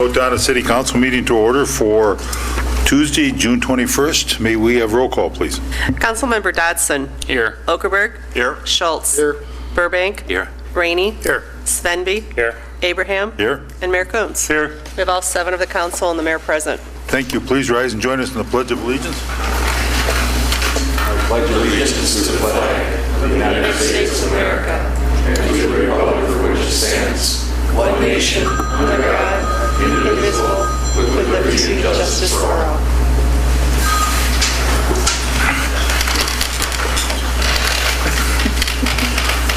Owatonna City Council meeting to order for Tuesday, June 21st. May we have roll call, please? Councilmember Dodson. Here. Okerberg. Here. Schultz. Here. Burbank. Here. Rainey. Here. Svenby. Here. Abraham. Here. And Mayor Coons. Here. We have all 7 of the council and the mayor present. Thank you. Please rise and join us in the Pledge of Allegiance. I pledge allegiance to the flag of the United States of America and to the republic for which it stands, one nation, under God, indivisible, with liberty and justice for all.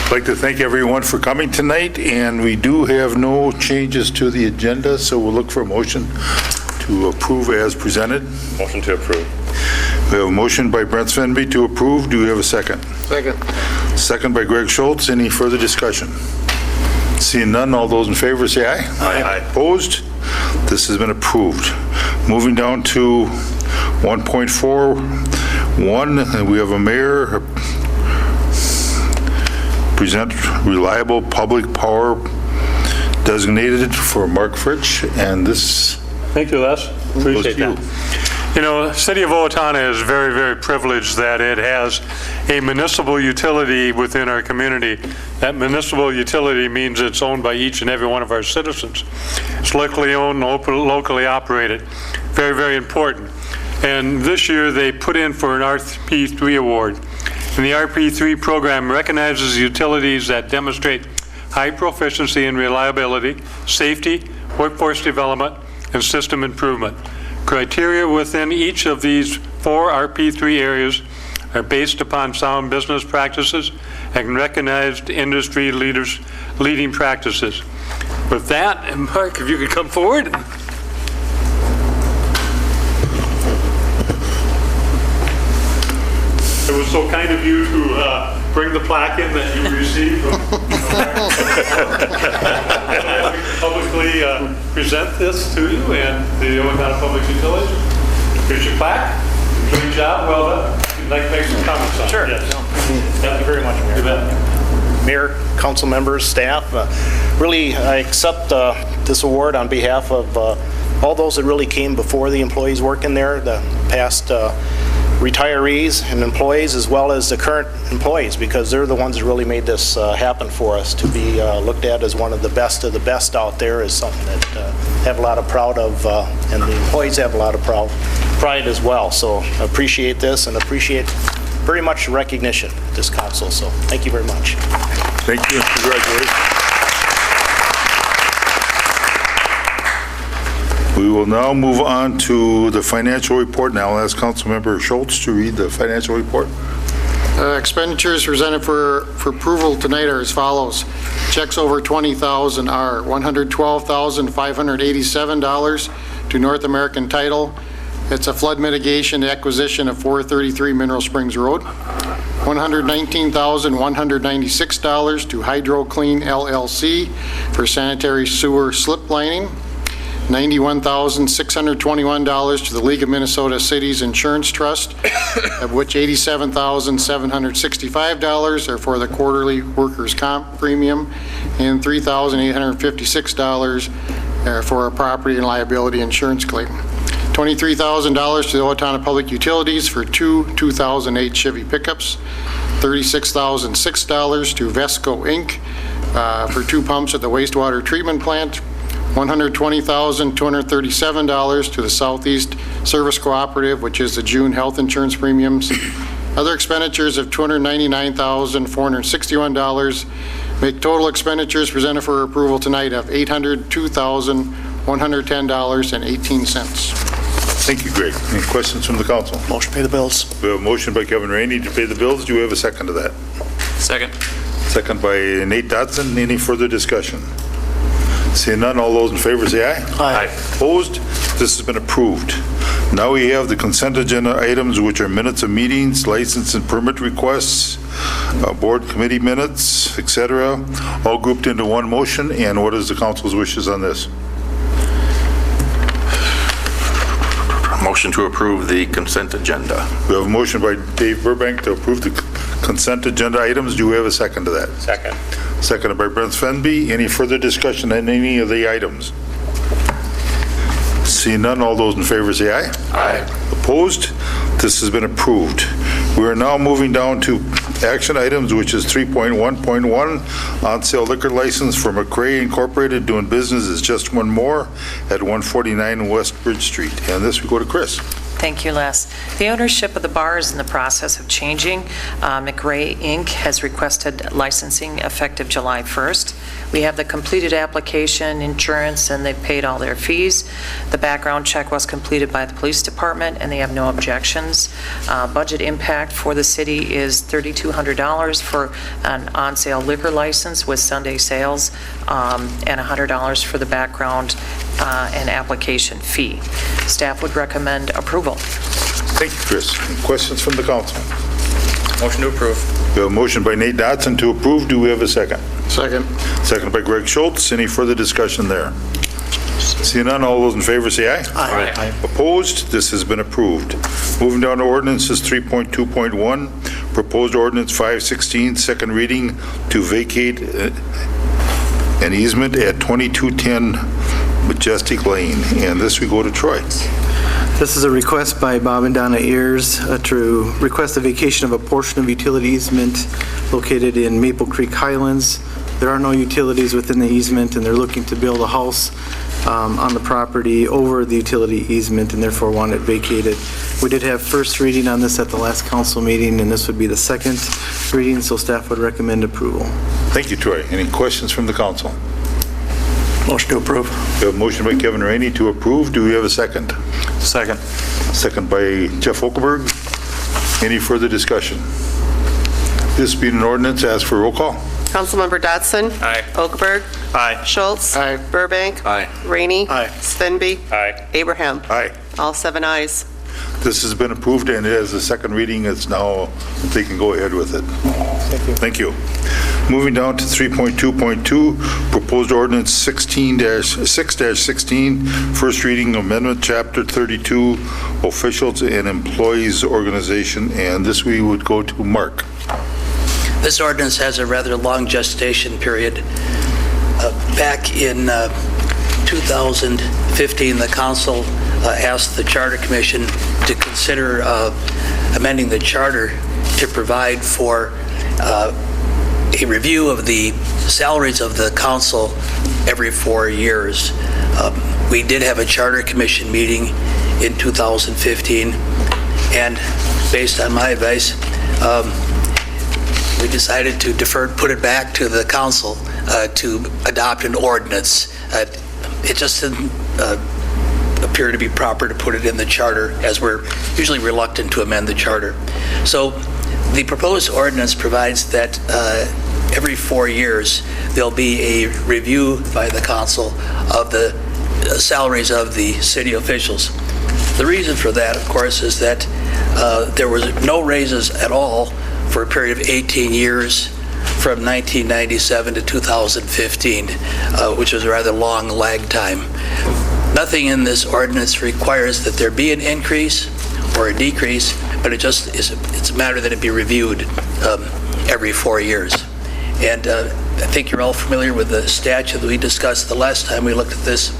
I'd like to thank everyone for coming tonight, and we do have no changes to the agenda, so we'll look for a motion to approve as presented. Motion to approve. We have a motion by Brent Svenby to approve. Do we have a second? Second. Second by Greg Schultz. Any further discussion? Seeing none, all those in favor say aye. Aye. Opposed? This has been approved. Moving down to 1.41, we have a mayor present reliable public power designated for Mark Fritsch, and this Thank you, Les. Appreciate you. that. You know, the city of Owatonna is very, very privileged that it has a municipal utility within our community. That municipal utility means it's owned by each and every one of our citizens. It's locally owned, locally operated. Very, very important. And this year they put in for an RP3 award. And the RP3 program recognizes utilities that demonstrate high proficiency and reliability, safety, workforce development, and system improvement. Criteria within each of these 4 RP3 areas are based upon sound business practices and recognized industry leading practices. With that, and Mark, if you could come forward. It was so kind of you to bring the plaque in that you received from publicly present this to you and the Owatonna Public Utilities. Here's your plaque. Great job. Well done. If you'd like to make some comments on it. Sure. Yes. Thank you very much, Mayor. You bet. Mayor, council members, staff, really I accept this award on behalf of all those that really came before the employees working there, the past retirees and employees, as well as the current employees, because they're the ones that really made this happen for us. To be looked at as one of the best out there is something that have a lot of proud of, and the employees have a lot of pride as well. So I appreciate this and appreciate very much the recognition at this council. So thank you very much. thank you and congratulations. We will now move on to the financial report. Now I'll ask Councilmember Schultz to read the financial report. Expenditures presented for approval tonight are as follows. Checks over $20,000 are $112,587 to North American Title. It's a flood mitigation acquisition of 433 Mineral Springs Road. $119,196 to Hydro Clean LLC for sanitary sewer slip lining. $91,621 to the League of Minnesota Cities Insurance Trust, of which $87,765 are for the quarterly workers' comp premium, and $3,856 for a property and liability insurance claim. $23,000 to the Owatonna Public Utilities for 2 2008 Chevy pickups. $36,006 to Vesco Inc. For 2 pumps at the wastewater treatment plant. $120,237 to the Southeast Service Cooperative, which is the June health insurance premiums. Other expenditures of $299,461 make total expenditures presented for approval tonight of $802,110.18. Thank you, Greg. Any questions from the council? Motion to pay the bills. We have a motion by Kevin Rainey to pay the bills. Do we have a second to that? Second. Second by Nate Dodson. Any further discussion? Seeing none, all those in favor say aye. Aye. Opposed? This has been approved. Now we have the consent agenda items, which are minutes of meetings, license and permit requests, board committee minutes, etc., all grouped into one motion. And what is the council's wishes on this? Motion to approve the consent agenda. We have a motion by Dave Burbank to approve the consent agenda items. Do we have a second to that? Second. Seconded by Brent Svenby. Any further discussion on any of the items? Seeing none, all those in favor say aye. Aye. Opposed? This has been approved. We are now moving down to action items, which is 3.1.1, on-sale liquor license for McRae Incorporated doing business as Just One More at 149 West Bridge Street. And this, we go to Chris. Thank you, Les. The ownership of the bar is in the process of changing. McRae Inc. has requested licensing effective July 1st. We have the completed application, insurance, and they've paid all their fees. The background check was completed by the police department, and they have no objections. Budget impact for the city is $3,200 for an on-sale liquor license with Sunday sales, and $100 for the background and application fee. Staff would recommend approval. Thank you, Chris. Any questions from the council? Motion to approve. We have a motion by Nate Dotson to approve. Do we have a second? Second. Second by Greg Schultz. Any further discussion there? Seeing none, all those in favor say aye. Aye. Opposed? This has been approved. Moving down to ordinances 3.2.1, proposed ordinance 516, second reading to vacate an easement at 2210 Majestic Lane. And this, we go to Troy. This is a request by Bob and Donna Ayers to request a vacation of a portion of utility easement located in Maple Creek Highlands. There are no utilities within the easement, and they're looking to build a house on the property over the utility easement, and therefore want it vacated. We did have first reading on this at the last council meeting, and this would be the second reading, so staff would recommend approval. Thank you, Troy. Any questions from the council? Motion to approve. We have a motion by Kevin Rainey to approve. Do we have a second? Second. Second by Jeff Okerberg. Any further discussion? This being an ordinance, ask for roll call. Councilmember Dotson. Aye. Okerberg. Aye. Schultz. Aye. Burbank. Aye. Rainey. Aye. Svenby. Aye. Abraham. Aye. All 7 ayes. This has been approved, and as a second reading, it's now, they can go ahead with it. Thank you. Moving down to 3.2.2, proposed ordinance 6-16, first reading amendment, chapter 32, officials and employees organization, and this we would go to Mark. This ordinance has a rather long gestation period. Back in 2015, the council asked the Charter Commission to consider amending the charter to provide for a review of the salaries of the council every 4 years. We did have a Charter Commission meeting in 2015, and based on my advice, we decided to put it back to the council to adopt an ordinance. It just didn't appear to be proper to put it in the charter, as we're usually reluctant to amend the charter. So the proposed ordinance provides that every 4 years there'll be a review by the council of the salaries of the city officials. The reason for that, of course, is that there was no raises at all for a period of 18 years from 1997 to 2015, which was a rather long lag time. Nothing in this ordinance requires that there be an increase or a decrease, but it's a matter that it be reviewed every 4 years. And I think you're all familiar with the statute that we discussed the last time we looked at this.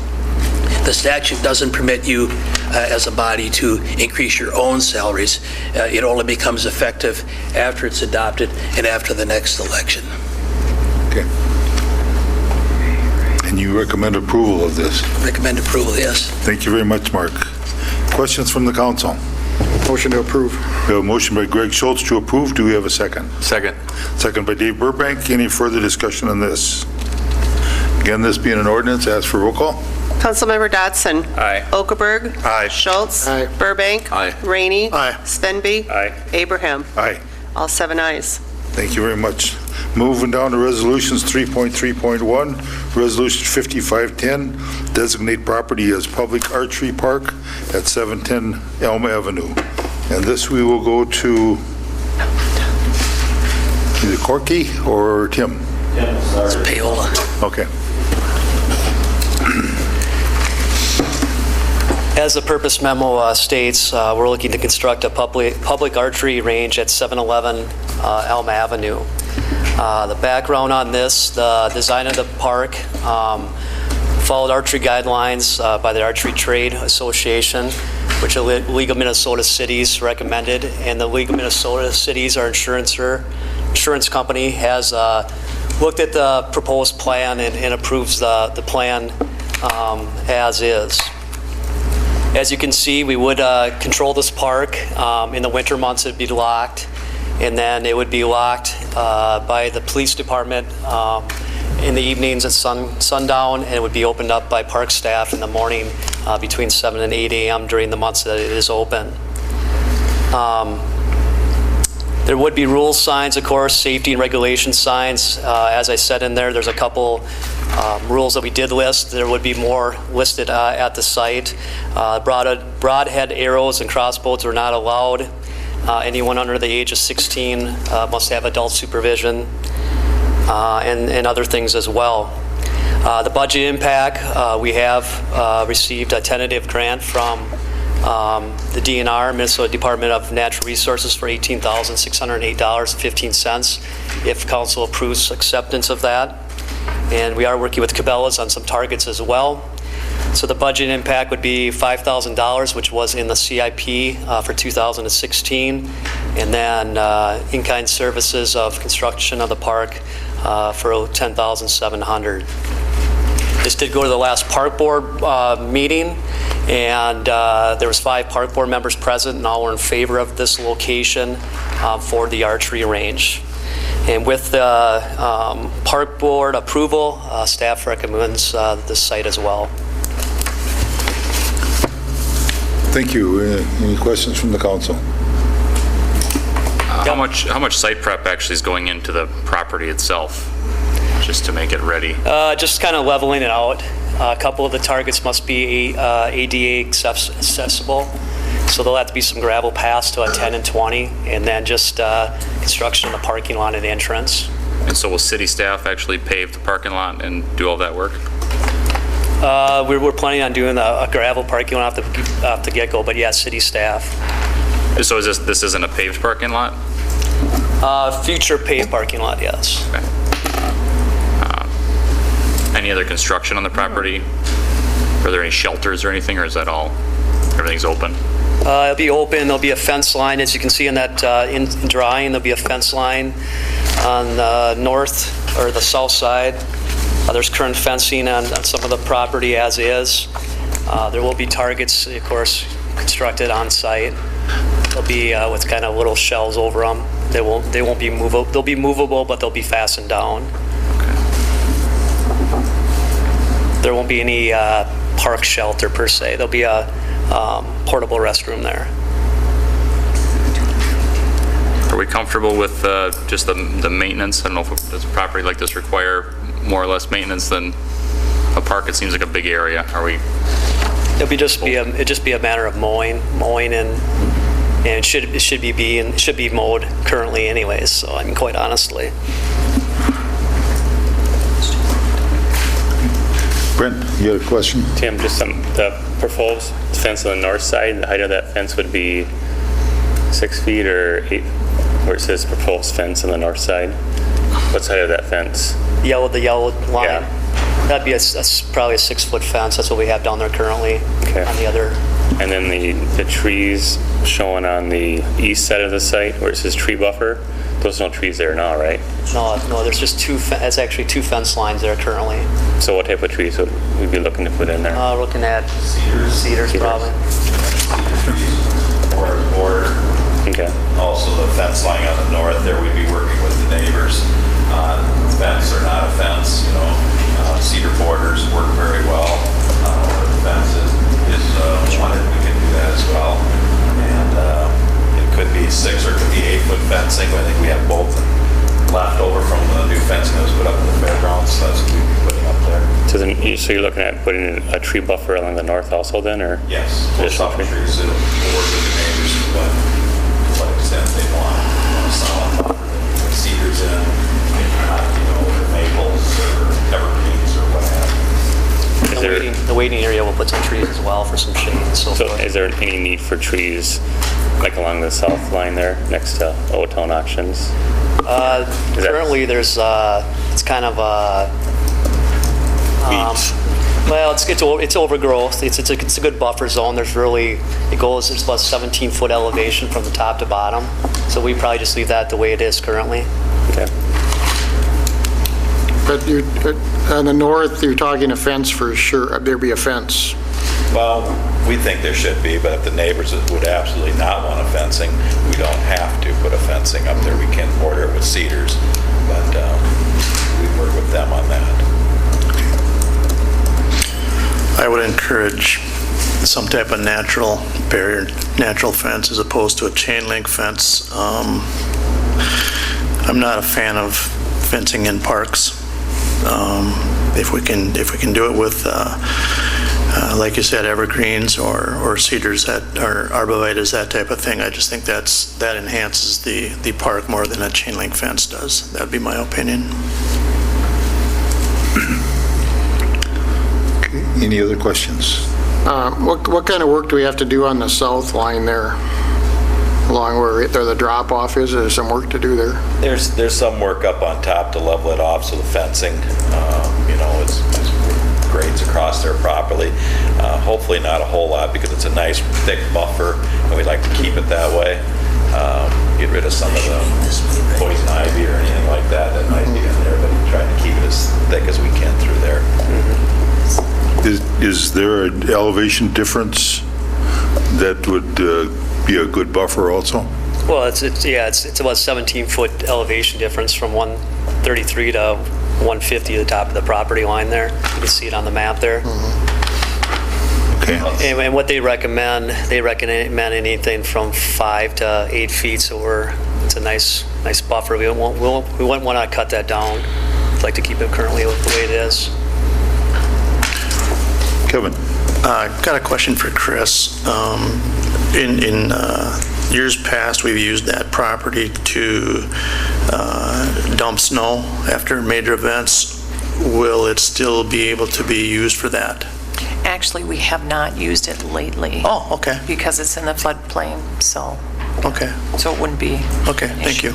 The statute doesn't permit you as a body to increase your own salaries. It only becomes effective after it's adopted and after the next election. Okay. And you recommend approval of this? Recommend approval, yes. Thank you very much, Mark. Questions from the council? Motion to approve. We have a motion by Greg Schultz to approve. Do we have a second? Second. Second by Dave Burbank. Any further discussion on this? Again, this being an ordinance, ask for roll call. Councilmember Dotson. Aye. Okerberg. Aye. Schultz. Aye. Burbank. Aye. Rainey. Aye. Svenby. Aye. Abraham. Aye. All 7 ayes. Thank you very much. Moving down to resolutions 3.3.1, resolution 5510, designate property as public archery park at 710 Elm Avenue. And this we will go to either Corky or Tim. It's payola. Okay. As the purpose memo states, we're looking to construct a public archery range at 711 Elm Avenue. The background on this, the design of the park followed archery guidelines by the Archery Trade Association, which the League of Minnesota Cities recommended. And the League of Minnesota Cities, our insurance company, has looked at the proposed plan and approves the plan as is. As you can see, we would control this park. In the winter months, it'd be locked, and then it would be locked by the police department in the evenings at sundown, and it would be opened up by park staff in the morning between 7 and 8 a.m. during the months that it is open. There would be rule signs, of course, safety and regulation signs. As I said in there, there's a couple rules that we did list. There would be more listed at the site. Broadhead arrows and crossbows are not allowed. Anyone under the age of 16 must have adult supervision, and other things as well. The budget impact, we have received a tentative grant from the DNR, Minnesota Department of Natural Resources, for $18,608.15 if council approves acceptance of that. And we are working with Cabela's on some targets as well. So the budget impact would be $5,000, which was in the CIP for 2016, and then in-kind services of construction of the park for $10,700. This did go to the last park board meeting, and there was 5 park board members present, and all were in favor of this location for the archery range. And with the park board approval, staff recommends this site as well. Thank you. Any questions from the council? How much site prep actually is going into the property itself, just to make it ready? Just kind of leveling it out. A couple of the targets must be ADA accessible, so there'll have to be some gravel paths to a 10 and 20, and then just construction of the parking lot and entrance. And so will city staff actually pave the parking lot and do all that work? We're planning on doing a gravel parking lot off the get-go, but yeah, city staff. So is this isn't a paved parking lot? Future paved parking lot, yes. Okay. Any other construction on the property? Are there any shelters or anything, or is that all, everything's open? It'll be open. There'll be a fence line, as you can see in that in drawing. There'll be a fence line on the north or the south side. There's current fencing on some of the property as is. There will be targets, of course, constructed on site. They'll be with kind of little shells over them. They won't be movable. They'll be movable, but they'll be fastened down. There won't be any park shelter per se. There'll be a portable restroom there. Are we comfortable with just the maintenance? I don't know if does a property like this require more or less maintenance than a park? It seems like a big area. Are we? It'd just be a matter of mowing, and it should be mowed currently anyways. So I mean, quite honestly. Brent, you had a question? Tim, just the proposed fence on the north side, the height of that fence would be 6 feet or 8, where it says proposed fence on the north side. What's the height of that fence? The yellow line. Yeah. That'd be probably a 6-foot fence. That's what we have down there currently. Okay. On the other. And then the trees showing on the east side of the site where it says tree buffer, those are no trees there now, right? No, there's just it's actually 2 fence lines there currently. So what type of trees would we be looking to put in there? Looking at cedars probably. Border. Okay. Also the fence line on the north there, we'd be working with the neighbors on fence or not a fence, cedar borders work very well. The fence is wanted, we can do that as well. And it could be 6 or it could be 8-foot fencing. I think we have both left over from the new fencing that was put up in the fairgrounds, so that's what we'd be putting up there. So you're looking at putting a tree buffer along the north also then, or? Yes, some trees, it'll work with the neighbors to what extent they want solid buffer, cedars in, or maples or evergreens or what have you. The waiting area will put some trees as well for some shade and so forth. So is there any need for trees like along the south line there next to Owatonna Auctions? Currently there's, it's kind of Weeds. Well, it's overgrowth. It's a good buffer zone. There's really, it's about 17-foot elevation from the top to bottom. So we probably just leave that the way it is currently. Okay. But on the north, you're talking a fence for sure, there'd be a fence. Well, we think there should be, but if the neighbors would absolutely not want a fencing, we don't have to put a fencing up there. We can border it with cedars, but we work with them on that. I would encourage some type of natural barrier, natural fence as opposed to a chain link fence. I'm not a fan of fencing in parks. If we can do it with, like you said, evergreens or cedars or arborvitaes, that type of thing, I just think that enhances the park more than a chain link fence does. That'd be my opinion. Any other questions? What kind of work do we have to do on the south line there? Along where the drop-off is, there some work to do there? There's some work up on top to level it off, so the fencing, it's grades across there properly. Hopefully not a whole lot, because it's a nice thick buffer, and we'd like to keep it that way. Get rid of some of the poison ivy or anything like that might be in there, but trying to keep it as thick as we can through there. Is there an elevation difference that would be a good buffer also? Well, it's about 17-foot elevation difference from 133 to 150 at the top of the property line there. You can see it on the map there. Okay. And what they recommend anything from 5 to 8 feet, so it's a nice buffer. We wouldn't want to cut that down. We'd like to keep it currently the way it is. Kevin. Got a question for Chris. In years past, we've used that property to dump snow after major events. Will it still be able to be used for that? Actually, we have not used it lately. Oh, okay. Because it's in the floodplain, so. Okay. So it wouldn't be. Okay, thank you.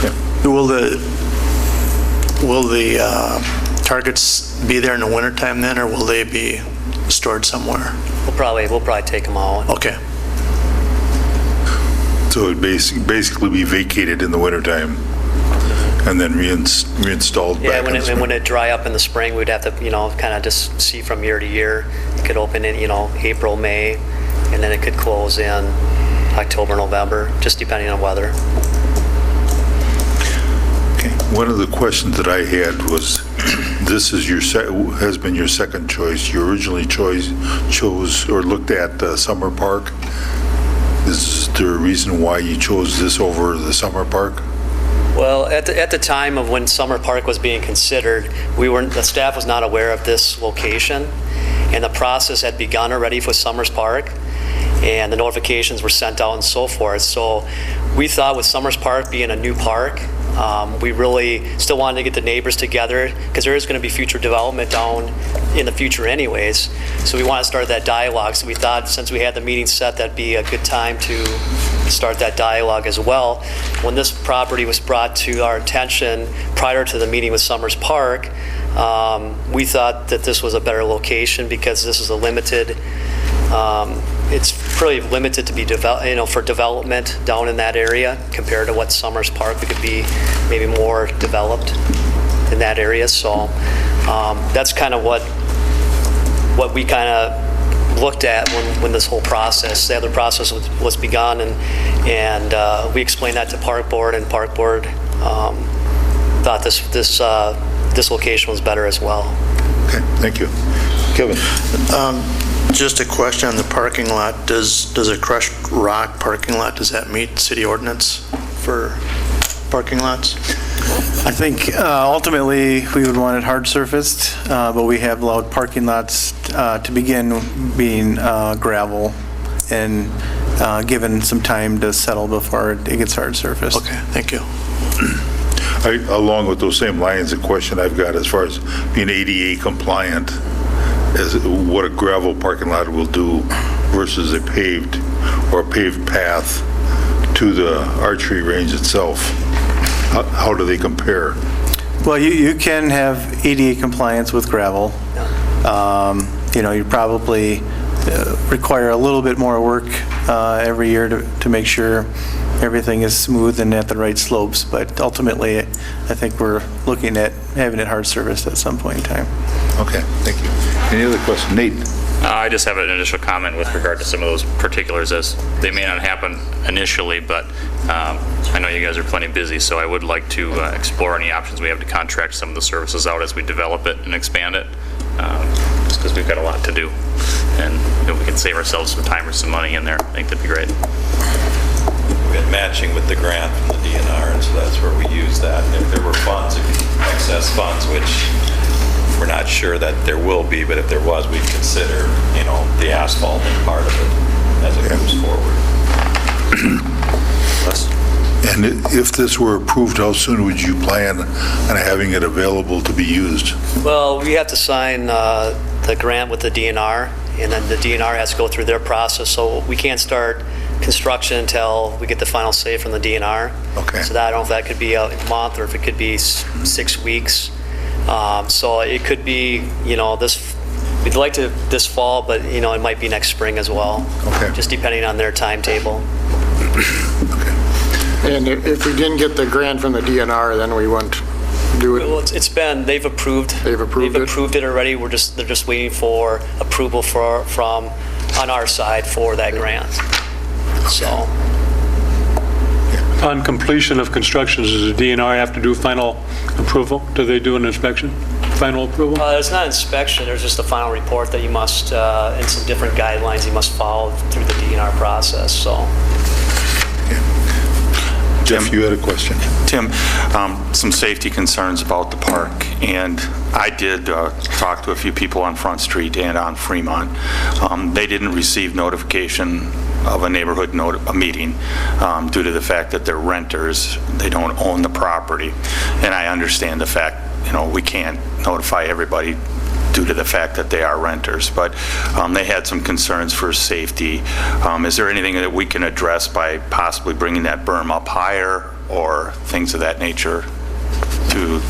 Yeah. Will the targets be there in the wintertime then, or will they be stored somewhere? We'll probably take them out. Okay. So it basically be vacated in the wintertime and then reinstalled back in the spring? When it dry up in the spring, we'd have to, kind of just see from year to year. It could open in, April, May, and then it could close in October, November, just depending on weather. Okay. One of the questions that I had was, this is has been your second choice. You originally chose or looked at Summer Park. Is there a reason why you chose this over the Summer Park? Well, at the time of when Summer Park was being considered, the staff was not aware of this location, and the process had begun already for Summers Park, and the notifications were sent out and so forth. So we thought with Summers Park being a new park, we really still wanted to get the neighbors together, because there is going to be future development down in the future anyways. So we want to start that dialogue. So we thought, since we had the meeting set, that'd be a good time to start that dialogue as well. When this property was brought to our attention prior to the meeting with Summers Park, we thought that this was a better location, because this is a limited, it's pretty limited to be for development down in that area compared to what Summers Park could be maybe more developed in that area. So that's kind of what we kind of looked at when this whole process, the other process was begun, and we explained that to Park Board, and Park Board thought this location was better as well. Okay, thank you. Kevin. Just a question on the parking lot. Does a crushed rock parking lot, does that meet city ordinance for parking lots? I think ultimately we would want it hard surfaced, but we have allowed parking lots to begin being gravel and given some time to settle before it gets hard surfaced. Okay, thank you. Along with those same lines, a question I've got as far as being ADA compliant, is what a gravel parking lot will do versus a paved path to the archery range itself. How do they compare? Well, you can have ADA compliance with gravel. You probably require a little bit more work every year to make sure everything is smooth and at the right slopes, but ultimately, I think we're looking at having it hard serviced at some point in time. Okay, thank you. Any other question? Nate? I just have an initial comment with regard to some of those particulars, as they may not happen initially, but I know you guys are plenty busy, so I would like to explore any options we have to contract some of the services out as we develop it and expand it, just because we've got a lot to do. And if we can save ourselves some time or some money in there, I think that'd be great. We had matching with the grant from the DNR, and so that's where we use that. And if there were funds, excess funds, which we're not sure that there will be, but if there was, we'd consider, the asphalt part of it as it moves forward. And if this were approved, how soon would you plan on having it available to be used? Well, we have to sign the grant with the DNR, and then the DNR has to go through their process, so we can't start construction until we get the final say from the DNR. Okay. So that, I don't know if that could be a month or if it could be 6 weeks. So it could be, we'd like to this fall, but, it might be next spring as well. Okay. Just depending on their timetable. And if we didn't get the grant from the DNR, then we wouldn't do it? Well, they've approved. They've approved it already. They're just waiting for approval from on our side for that grant. So. On completion of construction, does the DNR have to do final approval? Do they do an inspection? Final approval? There's not inspection, there's just a final report that you must, and some different guidelines you must follow through the DNR process, so. Jeff, you had a question. Tim, some safety concerns about the park, and I did talk to a few people on Front Street and on Fremont. They didn't receive notification of a neighborhood meeting due to the fact that they're renters. They don't own the property, and I understand the fact, we can't notify everybody due to the fact that they are renters, but they had some concerns for safety. Is there anything that we can address by possibly bringing that berm up higher or things of that nature to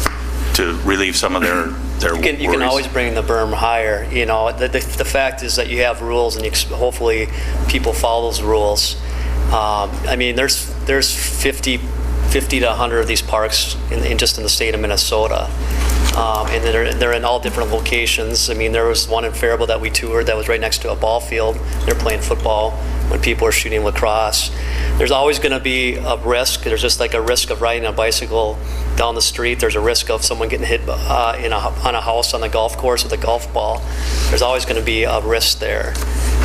relieve some of their worries? You can always bring the berm higher. The fact is that you have rules, and hopefully people follow those rules. There's 50 to 100 of these parks just in the state of Minnesota. And they're in all different locations. There was one in Faribault that we toured that was right next to a ball field. They're playing football when people are shooting lacrosse. There's always going to be a risk. There's just like a risk of riding a bicycle down the street. There's a risk of someone getting hit on a house on the golf course with a golf ball. There's always going to be a risk there.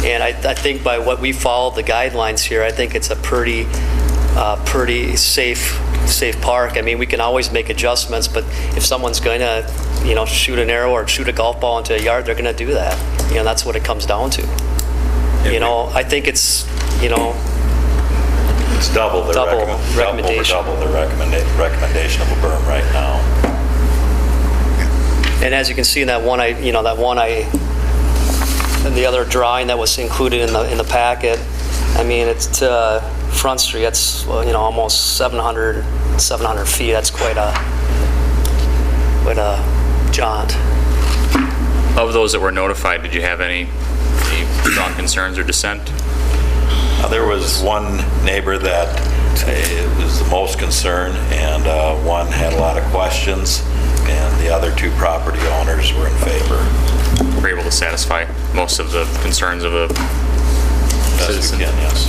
And I think by what we follow, the guidelines here, I think it's a pretty safe park. We can always make adjustments, but if someone's going to, shoot an arrow or shoot a golf ball into a yard, they're going to do that. That's what it comes down to. I think it's, It's double the recommendation. Double the recommendation of a berm right now. And as you can see in that one, and the other drawing that was included in the packet, it's to Front Street. That's almost 700 feet. That's quite a jaunt. Of those that were notified, did you have any strong concerns or dissent? There was one neighbor that was the most concerned, and one had a lot of questions, and the other two property owners were in favor. Were able to satisfy most of the concerns of the citizen? Yes.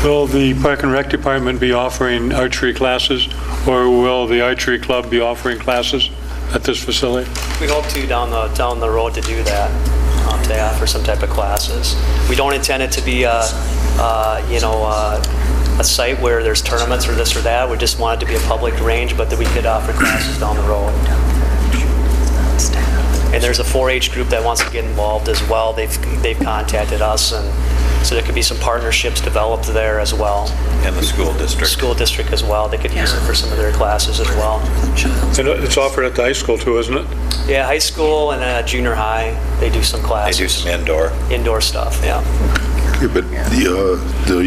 Will the Park and Rec Department be offering archery classes, or will the archery club be offering classes at this facility? We hope to down the road to do that, to offer some type of classes. We don't intend it to be a site where there's tournaments or this or that. We just want it to be a public range, but that we could offer classes down the road. And there's a 4-H group that wants to get involved as well. They've contacted us, and so there could be some partnerships developed there as well. And the school district. School district as well. They could use it for some of their classes as well. And it's offered at the high school too, isn't it? Yeah, high school and junior high, they do some classes. They do some indoor stuff, yeah. Yeah, but the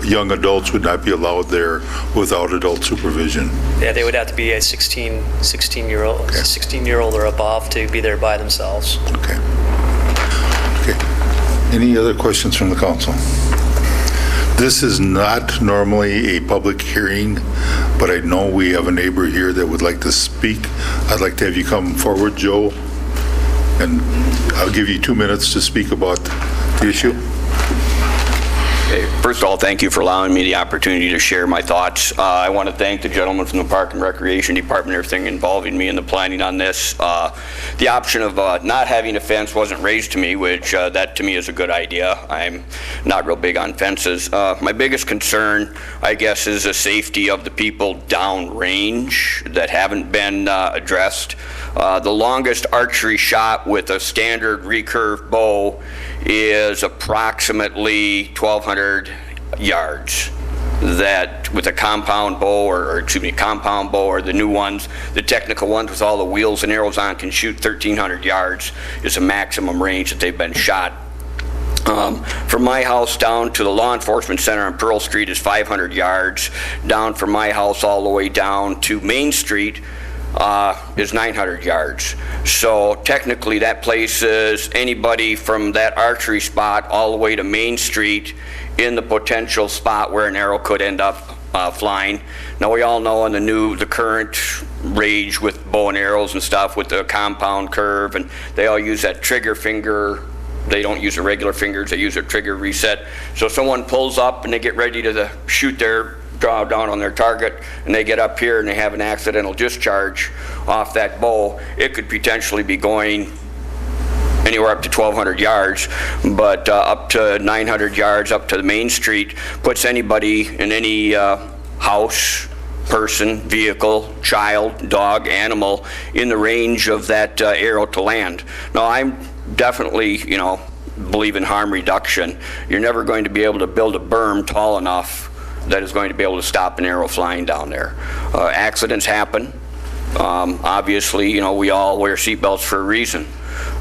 young adults would not be allowed there without adult supervision. Yeah, they would have to be a 16-year-old or above to be there by themselves. Okay. Okay. Any other questions from the council? This is not normally a public hearing, but I know we have a neighbor here that would like to speak. I'd like to have you come forward, Joe, and I'll give you 2 minutes to speak about the issue. Okay. First of all, thank you for allowing me the opportunity to share my thoughts. I want to thank the gentleman from the Park and Recreation Department, everything involving me in the planning on this. The option of not having a fence wasn't raised to me, which that to me is a good idea. I'm not real big on fences. My biggest concern, I guess, is the safety of the people downrange that haven't been addressed. The longest archery shot with a standard recurve bow is approximately 1,200 yards. That with a compound bow, compound bow, or the new ones, the technical ones with all the wheels and arrows on, can shoot 1,300 yards is a maximum range that they've been shot. From my house down to the law enforcement center on Pearl Street is 500 yards. Down from my house all the way down to Main Street is 900 yards. So technically that places anybody from that archery spot all the way to Main Street in the potential spot where an arrow could end up flying. Now we all know in the current rage with bow and arrows and stuff with the compound curve, and they all use that trigger finger. They don't use the regular fingers, they use a trigger reset. So if someone pulls up and they get ready to shoot their draw down on their target, and they get up here and they have an accidental discharge off that bow, it could potentially be going anywhere up to 1,200 yards, but up to 900 yards up to the Main Street puts anybody in any house, person, vehicle, child, dog, animal in the range of that arrow to land. Now I'm definitely, believe in harm reduction. You're never going to be able to build a berm tall enough that is going to be able to stop an arrow flying down there. Accidents happen. Obviously, we all wear seatbelts for a reason.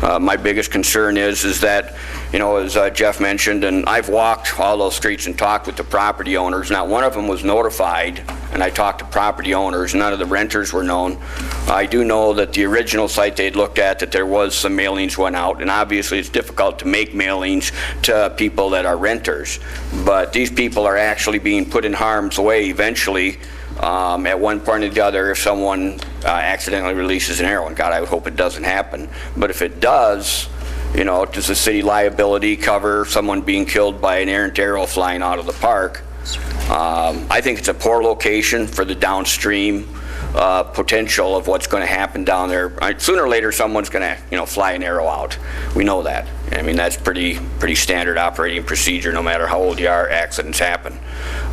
My biggest concern is that, as Jeff mentioned, and I've walked all those streets and talked with the property owners. Not one of them was notified, and I talked to property owners. None of the renters were known. I do know that the original site they'd looked at, that there was some mailings went out, and obviously it's difficult to make mailings to people that are renters. But these people are actually being put in harm's way eventually. At one point or the other, if someone accidentally releases an arrow, and God, I would hope it doesn't happen, but if it does, does the city liability cover someone being killed by an errant arrow flying out of the park? I think it's a poor location for the downstream potential of what's going to happen down there. Sooner or later, someone's going to, fly an arrow out. We know that. I mean, that's pretty standard operating procedure. No matter how old you are, accidents happen.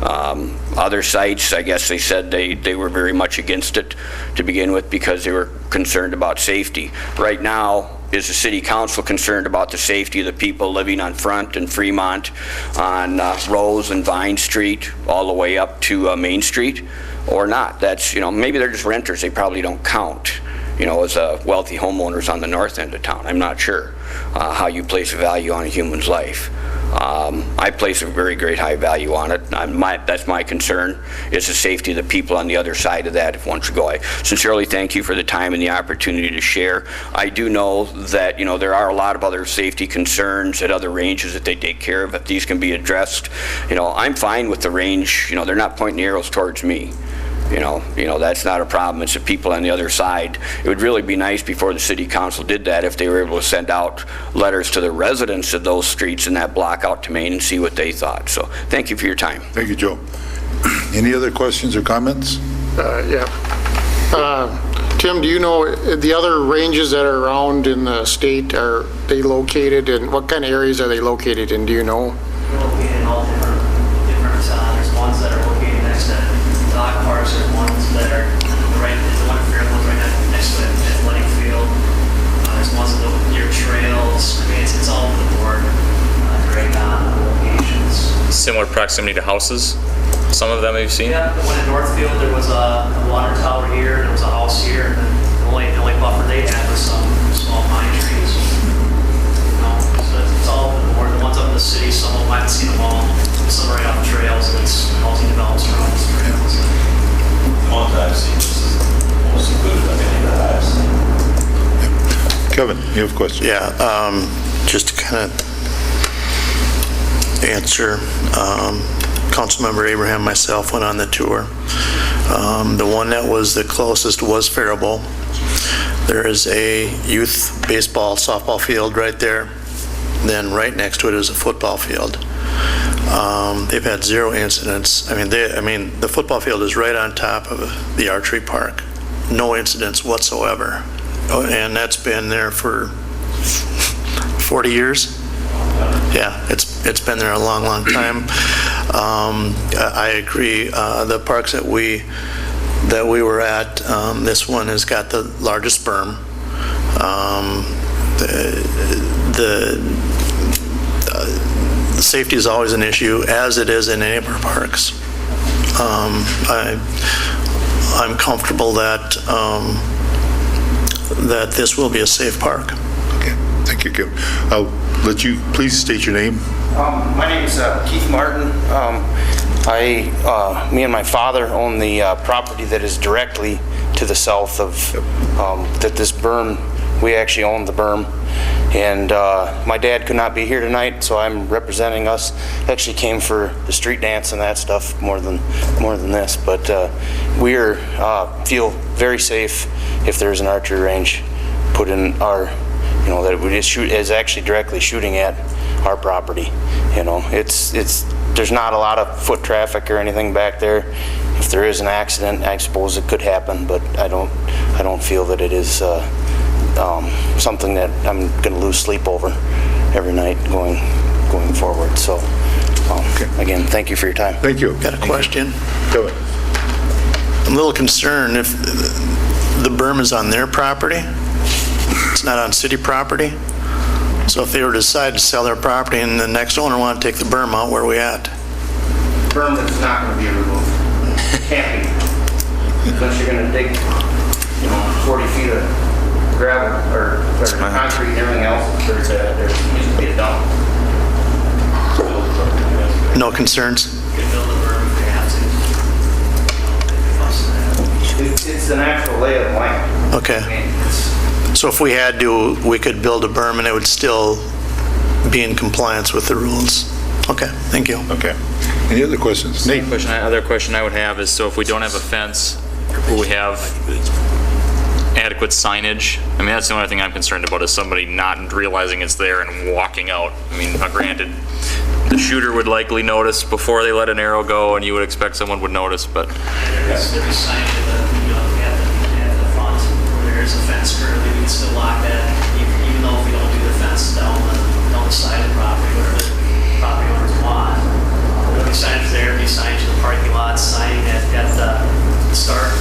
Other sites, I guess they said they were very much against it to begin with because they were concerned about safety. Right now, is the city council concerned about the safety of the people living on Front and Fremont, on Rose and Vine Street, all the way up to Main Street, or not? That's, maybe they're just renters. They probably don't count, as wealthy homeowners on the north end of town. I'm not sure how you place a value on a human's life. I place a very great high value on it. That's my concern, is the safety of the people on the other side of that if one should go. I sincerely thank you for the time and the opportunity to share. I do know that, there are a lot of other safety concerns at other ranges that they take care of. If these can be addressed, I'm fine with the range. They're not pointing the arrows towards me. That's not a problem. It's the people on the other side. It would really be nice before the city council did that if they were able to send out letters to the residents of those streets in that block out to Main and see what they thought. So thank you for your time. Thank you, Joe. Any other questions or comments? Yeah. Tim, do you know the other ranges that are around in the state, are they located in, what kind of areas are they located in? Do you know? They're located in all different there's ones that are located next to dog parks, there's ones that are right, the one in Fairfield right next to the athletic field. There's ones that are near trails. I mean, it's all over the board, right on locations. Similar proximity to houses, some of them you've seen? Yeah, the one in Northfield, there was a water tower here, there was a house here, and then the only buffer they had was some small pine trees. So it's all over the board. The ones up in the city, some of them I haven't seen them Kevin, you have a question? Yeah, just to kind of answer, Councilmember Abraham, myself went on the tour. The one that was the closest was Faribault. There is a youth baseball, softball field right there. Then right next to it is a football field. They've had 0 incidents. I mean, the football field is right on top of the archery park. No incidents whatsoever. Oh, and that's been there for 40 years. Yeah, it's been there a long, long time. I agree. The parks that we were at, this one has got the largest berm. The safety is always an issue, as it is in any of our parks. I'm comfortable that that this will be a safe park. Okay, thank you, Kevin. I'll let you please state your name. My name is Keith Martin. Me and my father own the property that is directly to the south of this berm. We actually own the berm. And my dad could not be here tonight, so I'm representing us. Actually came for the street dance and that stuff more than this. But we feel very safe if there's an archery range put in our, that we just is actually directly shooting at our property. There's not a lot of foot traffic or anything back there. If there is an accident, I suppose it could happen, but I don't feel that it is something that I'm going to lose sleep over every night going forward. So, again, thank you for your time. Thank you. Got a question? Go ahead. I'm a little concerned if the berm is on their property. It's not on city property. So if they were to decide to sell their property and the next owner want to take the berm out, where are we at? Berm is not going to be removed. It can't be. Unless you're going to dig 40 feet of gravel or concrete and everything else, there needs to be a dump. No concerns? It's the natural lay of the land. Okay. So if we had to, we could build a berm and it would still be in compliance with the rules? Okay, thank you. Okay. Any other questions? Nate? Other question I would have is, so if we don't have a fence, will we have adequate signage? I mean, that's the only thing I'm concerned about, is somebody not realizing it's there and walking out. I mean, granted, the shooter would likely notice before they let an arrow go, and you would expect someone would notice, but... There's signage at the front where there's a fence currently. We can still lock that, even though if we don't do the fence down the side of the property, whatever the property owners want. There'll be signage there, there'll be signage in the parking lot, signing at the start,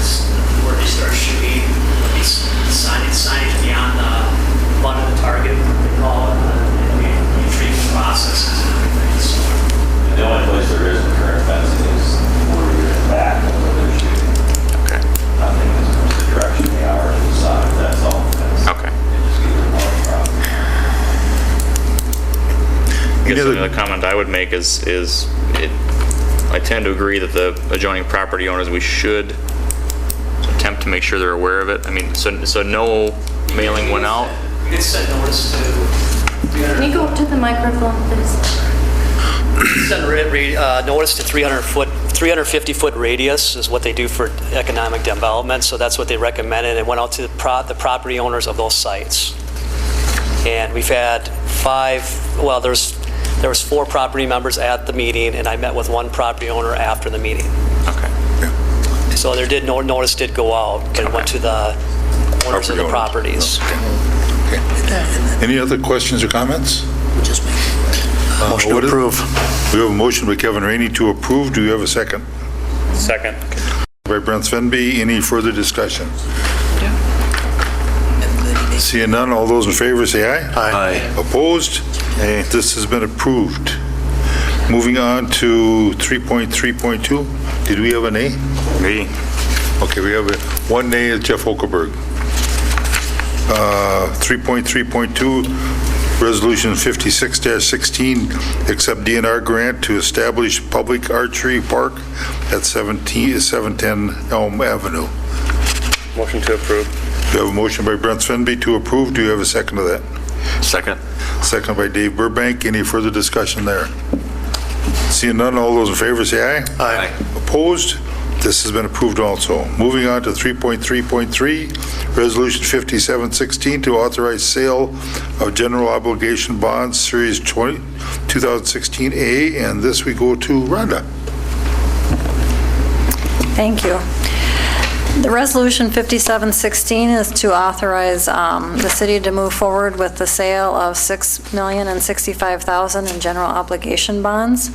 where they start shooting. There'll be signage beyond the butt of the target, they call it, and we treat the processes and everything. So. The only place there is a current fencing is where you're in the back of where they're shooting. Okay. Nothing is the direction they are to the side, that's all. Okay. They just get their north property. I guess the other comment I would make is I tend to agree that the adjoining property owners, we should attempt to make sure they're aware of it. I mean, so no mailing went out? We did send notice to... Can you go up to the microphone, please? Send notice to 350-foot radius is what they do for economic development, so that's what they recommended. It went out to the property owners of those sites. And we've had there was 4 property members at the meeting, and I met with 1 property owner after the meeting. Okay. Yeah. So notice did go out, but it went to the owners of the properties. Okay. Any other questions or comments? Motion to approve. We have a motion by Kevin Rainey to approve. Do you have a second? Second. By Brent Svenby. Any further discussion? Seeing none, all those in favor say aye. Aye. Opposed? This has been approved. Moving on to 3.3.2. Did we have a nay? Me. Okay, we have one nay, is Jeff Okerberg. 3.3.2, Resolution 56-16, accept DNR grant to establish public archery park at 710 Elm Avenue. Motion to approve. We have a motion by Brent Svenby to approve. Do you have a second to that? Second. Second by Dave Burbank. Any further discussion there? Seeing none, all those in favor say aye. Aye. Opposed? This has been approved also. Moving on to 3.3.3, Resolution 5716 to authorize sale of general obligation bonds, Series 2016A, and this we go to Rhonda. Thank you. The Resolution 5716 is to authorize the city to move forward with the sale of $6,065,000 in general obligation bonds,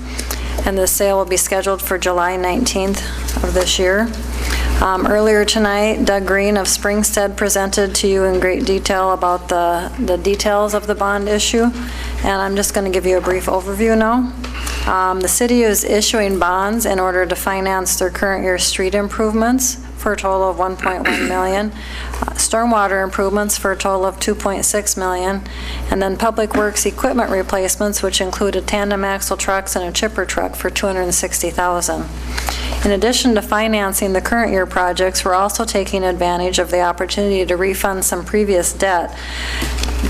and the sale will be scheduled for July 19th of this year. Earlier tonight, Doug Green of Springstead presented to you in great detail about the details of the bond issue, and I'm just going to give you a brief overview now. The city is issuing bonds in order to finance their current year street improvements for a total of $1.1 million, stormwater improvements for a total of $2.6 million, and then public works equipment replacements, which included tandem axle trucks and a chipper truck for $260,000. In addition to financing the current year projects, we're also taking advantage of the opportunity to refund some previous debt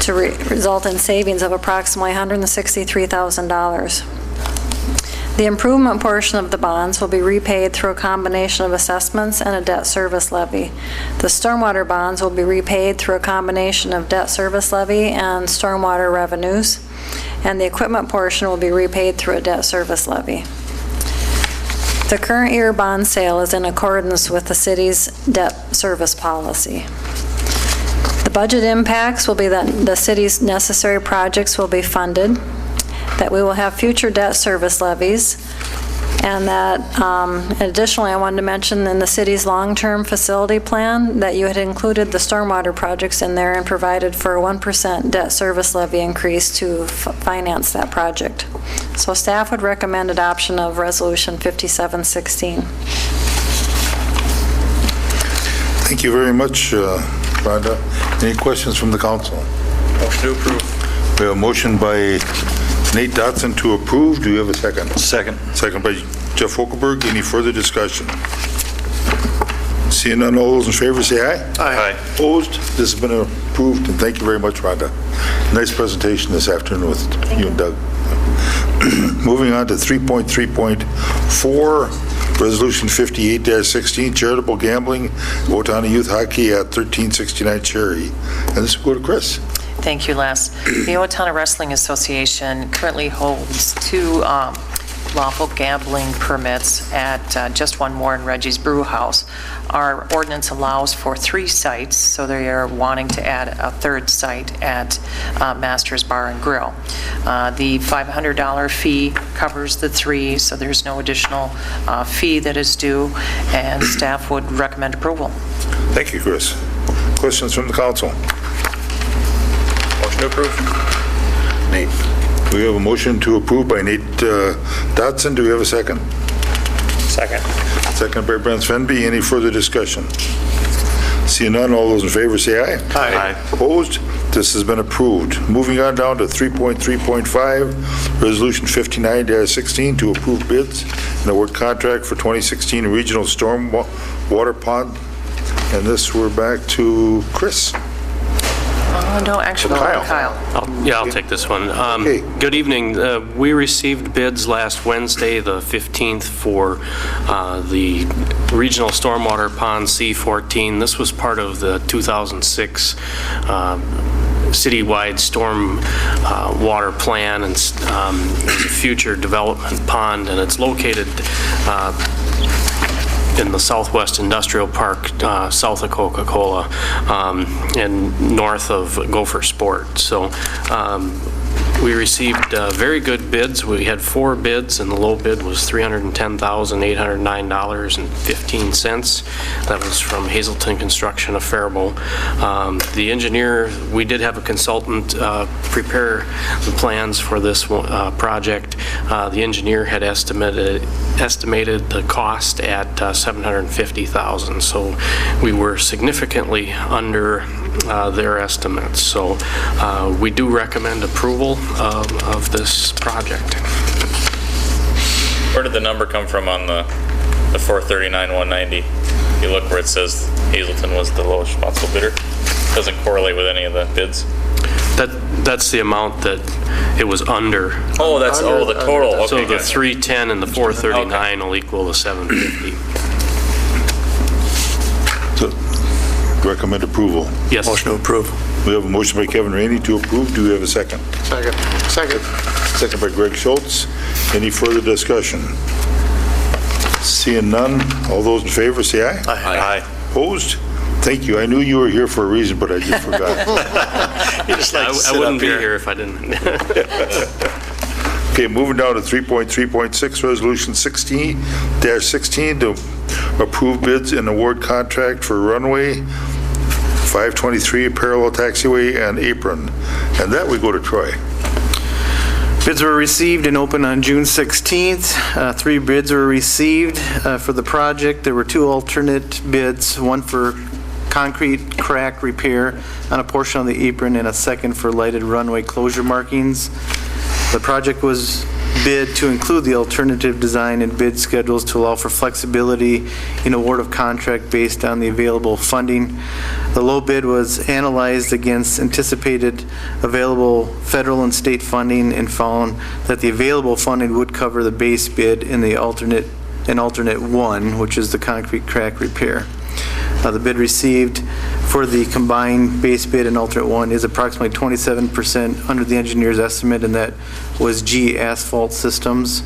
to result in savings of approximately $163,000. The improvement portion of the bonds will be repaid through a combination of assessments and a debt service levy. The stormwater bonds will be repaid through a combination of debt service levy and stormwater revenues, and the equipment portion will be repaid through a debt service levy. The current year bond sale is in accordance with the city's debt service policy. The budget impacts will be that the city's necessary projects will be funded, that we will have future debt service levies, and that additionally I wanted to mention in the city's long-term facility plan that you had included the stormwater projects in there and provided for a 1% debt service levy increase to finance that project. So staff would recommend adoption of Resolution 5716. Thank you very much, Rhonda. Any questions from the council? Motion to approve. We have a motion by Nate Dotson to approve. Do you have a second? Second. Second by Jeff Hokelberg. Any further discussion? Seeing none, all those in favor say aye. Aye. Opposed? This has been approved, and thank you very much, Rhonda. Nice presentation this afternoon with you and Doug. Moving on to 3.3.4, Resolution 58-16, charitable gambling, Owatonna Youth Hockey at 1369 Cherry. And this will go to Chris. Thank you, Les. The Owatonna Wrestling Association currently holds 2 lawful gambling permits at just one more in Reggie's Brew House. Our ordinance allows for 3 sites, so they are wanting to add a 3rd site at Masters Bar and Grill. The $500 fee covers the 3, so there's no additional fee that is due, and staff would recommend approval. Thank you, Chris. Questions from the council? Motion to approve. Nate. We have a motion to approve by Nate Dotson. Do we have a second? Second. Second by Brent Svenby. Any further discussion? Seeing none, all those in favor say aye. Aye. Opposed? This has been approved. Moving on down to 3.3.5, Resolution 59-16 to approve bids and award contract for 2016 Regional Storm Water Pond. And this, we're back to Chris. No, actually, Kyle. I'll take this one. Okay. Good evening. We received bids last Wednesday, the 15th, for the Regional Stormwater Pond C14. This was part of the 2006 citywide storm water plan, and it's a future development pond, and it's located in the Southwest Industrial Park, south of Coca-Cola, and north of Gopher Sport. So we received very good bids. We had 4 bids, and the low bid was $310,809.15. That was from Hazelton Construction of Faribault. The engineer, we did have a consultant prepare the plans for this project. The engineer had estimated the cost at $750,000. So we were significantly under their estimates. So we do recommend approval of this project. Where did the number come from on the 439,190? you look where it says Hazelton was the lowest responsible bidder, doesn't correlate with any of the bids. That's the amount that it was under. Oh, that's, the total, okay. So the gotcha. 310 and the 439 will equal the 750. So, recommend approval. Yes. Motion to approve. We have a motion by Kevin Rainey to approve. Do we have a second? Second. Second by Greg Schultz. Any further discussion? Seeing none, all those in favor say aye. Aye. Opposed? Thank you. I knew you were here for a reason, but I just forgot. You just like to I sit wouldn't up be here. here if I didn't. Okay, moving down to 3.3.6, Resolution 16-16 to approve bids and award contract for runway 523 parallel taxiway and apron. And that we go to Troy. Bids were received and opened on June 16th. 3 bids were received for the project. There were 2 alternate bids, one for concrete crack repair on a portion of the apron and a second for lighted runway closure markings. The project was bid to include the alternative design and bid schedules to allow for flexibility in award of contract based on the available funding. The low bid was analyzed against anticipated available federal and state funding and found that the available funding would cover the base bid in the alternate one, which is the concrete crack repair. The bid received for the combined base bid and alternate one is approximately 27% under the engineer's estimate, and that was G Asphalt Systems.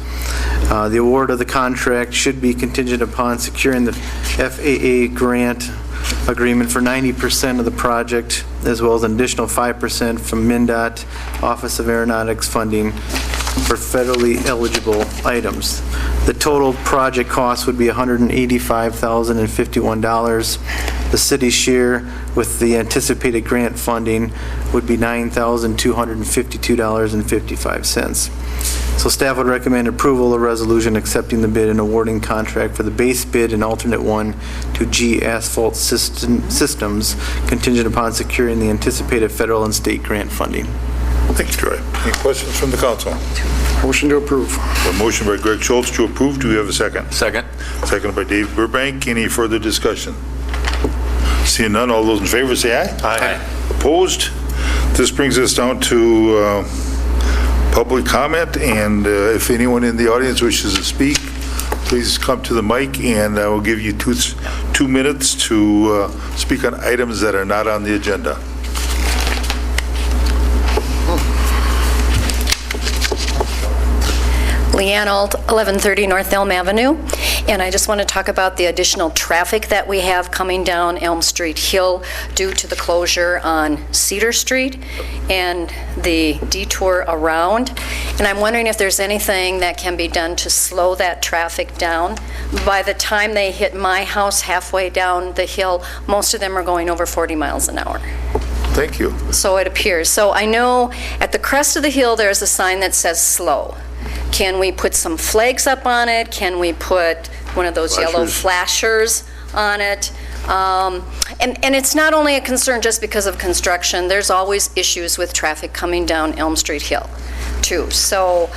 The award of the contract should be contingent upon securing the FAA grant agreement for 90% of the project, as well as an additional 5% from MnDOT Office of Aeronautics funding for federally eligible items. The total project cost would be $185,051. The city's share with the anticipated grant funding would be $9,252.55. So staff would recommend approval of resolution accepting the bid and awarding contract for the base bid and alternate one to G Asphalt Systems contingent upon securing the anticipated federal and state grant funding. Thank you, Troy. Any questions from the council? Motion to approve. A motion by Greg Schultz to approve. Do we have a second? Second. Second by Dave Burbank. Any further discussion? Seeing none, all those in favor say aye. Aye. Opposed? This brings us down to public comment, and if anyone in the audience wishes to speak, please come to the mic, and I will give you two minutes to speak on items that are not on the agenda. Leanne Alt, 1130 North Elm Avenue, and I just want to talk about the additional traffic that we have coming down Elm Street Hill due to the closure on Cedar Street and the detour around. And I'm wondering if there's anything that can be done to slow that traffic down. By the time they hit my house halfway down the hill, most of them are going over 40 miles an hour. Thank you. So it appears. So I know at the crest of the hill, there's a sign that says slow. Can we put some flags up on it? Can we put one of those yellow flashers on it? And it's not only a concern just because of construction. There's always issues with traffic coming down Elm Street Hill, too. So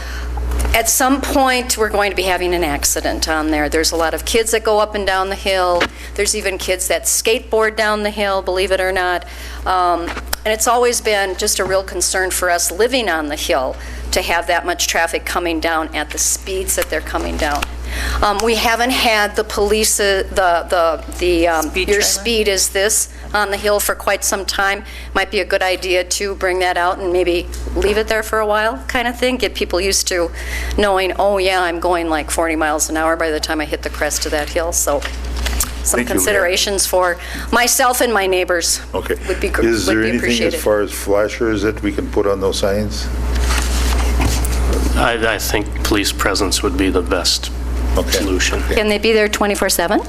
at some point, we're going to be having an accident on there. There's a lot of kids that go up and down the hill. There's even kids that skateboard down the hill, believe it or not. And it's always been just a real concern for us living on the hill to have that much traffic coming down at the speeds that they're coming down. We haven't had the police, your speed is this on the hill for quite some time. Might be a good idea to bring that out and maybe leave it there for a while kind of thing. Get people used to knowing, oh yeah, I'm going like 40 miles an hour by the time I hit the crest of that hill. So some considerations for myself and my neighbors would be appreciated. Is there anything as far as flashers that we can put on those signs? I think police presence would be the best solution. Can they be there 24/7?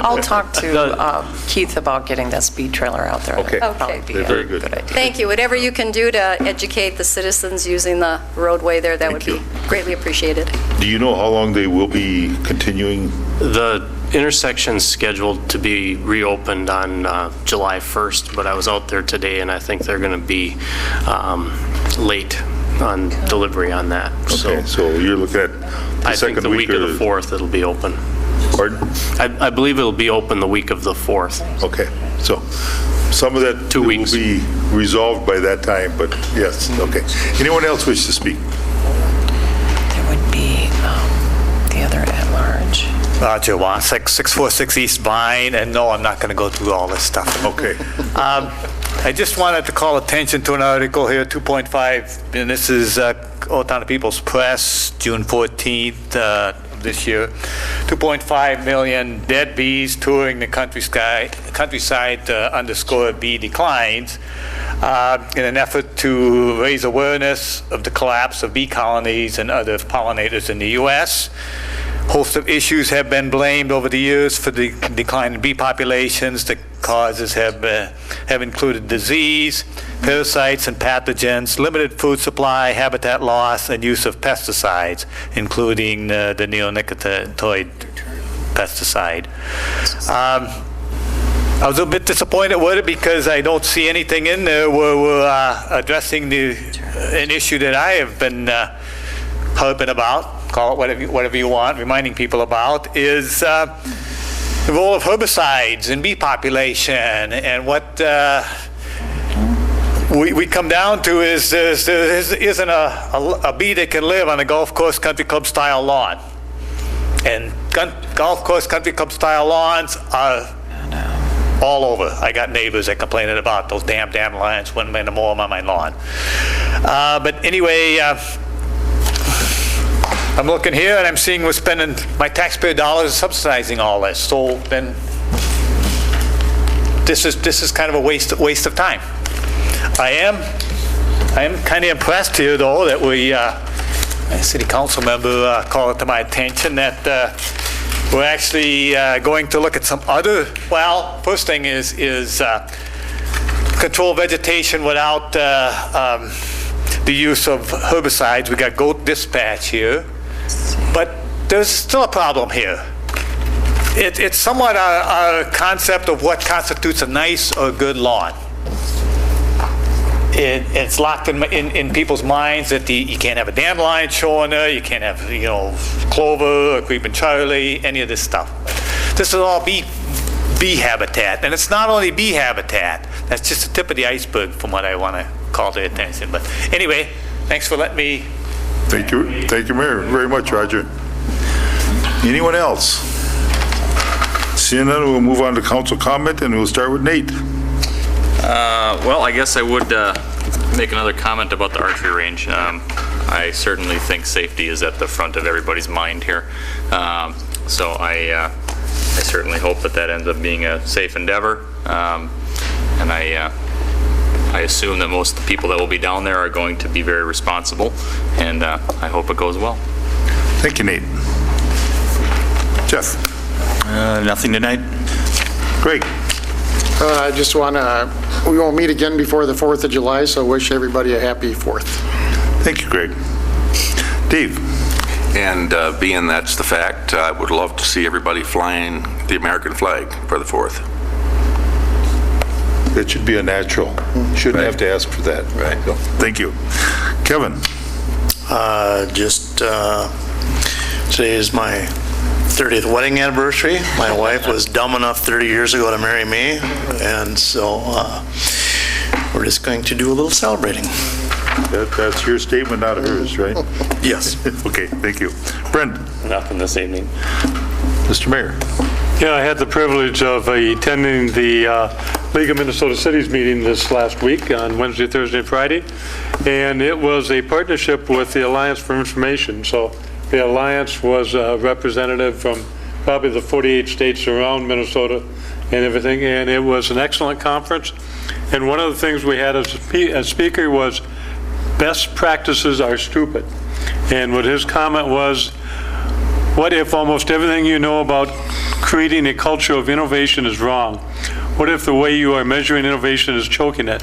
I'll talk to Keith about getting that speed trailer out there. Okay. That'd probably be Very good. idea. Thank you. Whatever you can do to educate the citizens using the roadway there, that would be greatly appreciated. Do you know how long they will be continuing? The intersection's scheduled to be reopened on July 1st, but I was out there today, and I think they're going to be late on delivery on that. Okay, so you're looking at the I think second the week of the 4th it'll be open. Pardon? I believe it'll be open the week of the 4th. Okay, so some of that 2 weeks. will be resolved by that time, but yes, okay. Anyone else wish to speak? There would be the other at-large. Roger, 646 East Vine, and no, I'm not going to go through all this stuff. Okay. I just wanted to call attention to an article here, 2.5, and this is Owatonna People's Press, June 14th of this year. 2.5 million dead bees touring the countryside underscore bee declines in an effort to raise awareness of the collapse of bee colonies and other pollinators in the U.S. Host of issues have been blamed over the years for the decline in bee populations. The causes have included disease, parasites and pathogens, limited food supply, habitat loss, and use of pesticides, including the neonicotinoid pesticide. I was a bit disappointed with it because I don't see anything in there where we're addressing an issue that I have been harping about. Call it whatever you want, reminding people about, is the role of herbicides in bee population. And what we come down to is there isn't a bee that can live on a golf course country club style lawn. And golf course country club style lawns are all over. I got neighbors that complaining about those damn lions when they mow them on my lawn. But anyway, I'm looking here and I'm seeing we're spending my taxpayer dollars subsidizing all this. So then this is kind of a waste of time. I am kind of impressed here though that we, a city council member called it to my attention that we're actually going to look at some other, well, first thing is control vegetation without the use of herbicides. We got goat dispatch here. But there's still a problem here. It's somewhat a concept of what constitutes a nice or good lawn. It's locked in people's minds that you can't have a dandelion showing there, you can't have clover or creeping Charlie, any of this stuff. This is all bee habitat, and it's not only bee habitat. That's just the tip of the iceberg from what I want to call to attention. But anyway, thanks for letting me. Thank you, Mayor, very much, Roger. Anyone else? Seeing none, we'll move on to council comment, and we'll start with Nate. Well, I guess I would make another comment about the archery range. I certainly think safety is at the front of everybody's mind here. So I certainly hope that ends up being a safe endeavor. And I assume that most of the people that will be down there are going to be very responsible, and I hope it goes well. Thank you, Nate. Jeff? Nothing tonight. Greg? I just want to, we won't meet again before the 4th of July, so wish everybody a happy 4th. Thank you, Greg. Dave? And being that's the fact, I would love to see everybody flying the American flag for the 4th. That should be a natural. Shouldn't have to ask for that. Right. So, thank you. Kevin? Today is my 30th wedding anniversary. My wife was dumb enough 30 years ago to marry me, and so we're just going to do a little celebrating. That's your statement, not hers, right? Yes. Okay, thank you. Brendan? Nothing this evening. Mr. Mayor? Yeah, I had the privilege of attending the League of Minnesota Cities meeting this last week on Wednesday, Thursday, and Friday, and it was a partnership with the Alliance for Information. So the Alliance was a representative from probably the 48 states around Minnesota and everything, and it was an excellent conference. And one of the things we had as a speaker was best practices are stupid. And what his comment was, what if almost everything you know about creating a culture of innovation is wrong? What if the way you are measuring innovation is choking it?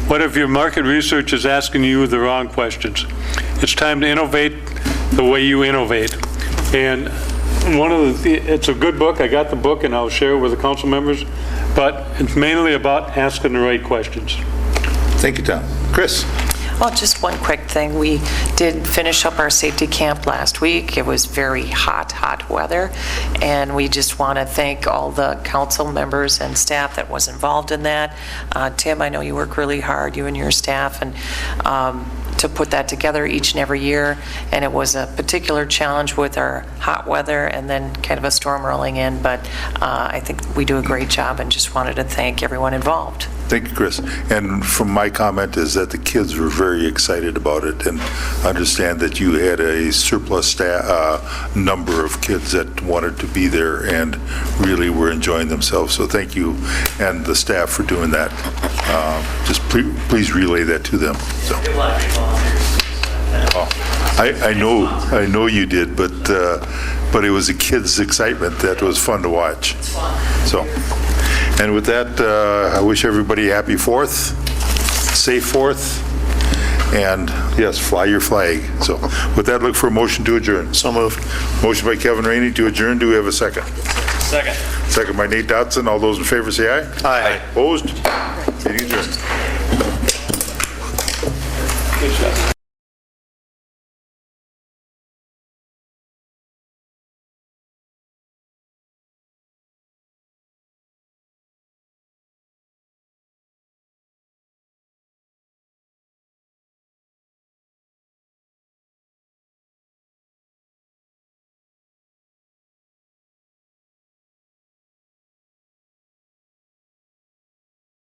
What if your market research is asking you the wrong questions? It's time to innovate the way you innovate. And it's a good book. I got the book and I'll share it with the council members, but it's mainly about asking the right questions. Thank you, Tom. Chris? Well, just one quick thing. We did finish up our safety camp last week. It was very hot weather, and we just want to thank all the council members and staff that was involved in that. Tim, I know you work really hard, you and your staff, and to put that together each and every year, and it was a particular challenge with our hot weather and then kind of a storm rolling in, but I think we do a great job and just wanted to thank everyone involved. Thank you, Chris. And from my comment is that the kids were very excited about it and understand that you had a surplus number of kids that wanted to be there and really were enjoying themselves. So thank you and the staff for doing that. Just please relay that to them. So. I know you did, but it was a kid's excitement that was fun to watch. So. And with that, I wish everybody a happy 4th, safe 4th, and yes, fly your flag. So with that, look for a motion to adjourn. So moved. Motion by Kevin Rainey to adjourn. Do we have a second? Second. Second by Nate Dotson. All those in favor say aye. Aye. Opposed? Meeting adjourned. Good job.